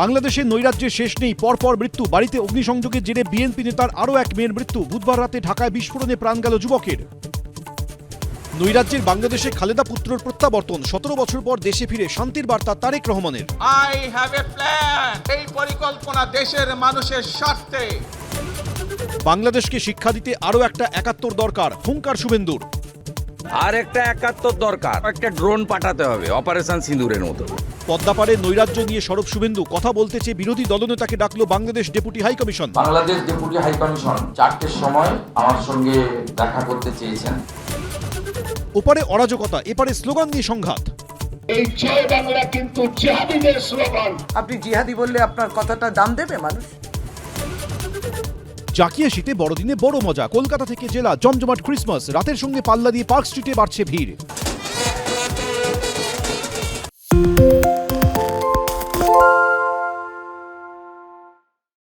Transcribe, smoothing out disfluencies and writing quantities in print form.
বাংলাদেশের নৈরাজ্যের শেষ নেই, পরপর মৃত্যু। বাড়িতে অগ্নিসংযোগের জেরে বিএনপি নেতার আরও এক মেয়ের মৃত্যু। বুধবার রাতে ঢাকায় বিস্ফোরণে প্রাণ গেল যুবকের। নৈরাজ্যের বাংলাদেশে খালেদা পুত্রর প্রত্যাবর্তন, 17 বছর পর দেশে ফিরে শান্তির বার্তা তারেক রহমানের। I have a plan. এই পরিকল্পনা দেশের মানুষের স্বার্থে। বাংলাদেশকে শিক্ষা দিতে আরও একটা 71 দরকার, হুঙ্কার শুভেন্দুর। আর একটা 71 দরকার, একটা ড্রোন পাঠাতে হবে অপারেশন সিঁদুরের মতো। পদ্মাপাড়ে নৈরাজ্য নিয়ে সরব শুভেন্দু, কথা বলতে চেয়ে বিরোধী দলনেতাকে ডাকলো Bangladesh deputy high commission. Bangladesh deputy high commission 4টের সময় আমার সঙ্গে দেখা করতে চেয়েছেন। ওপারে অরাজকতা, এপারে স্লোগান দিয়ে সংঘাত। এই জয় বাংলা কিন্তু জিহাদিদের স্লোগান। আপনি জিহাদি বললে আপনার কথাটা দাম দেবে মানুষ? জাকিয়ে শীতে বড়দিনে বড় মজা। কলকাতা থেকে জেলা জমজমাট ক্রিসমাস, রাতের সঙ্গে পাল্লা দিয়ে পার্ক স্ট্রিটে বাড়ছে ভিড়।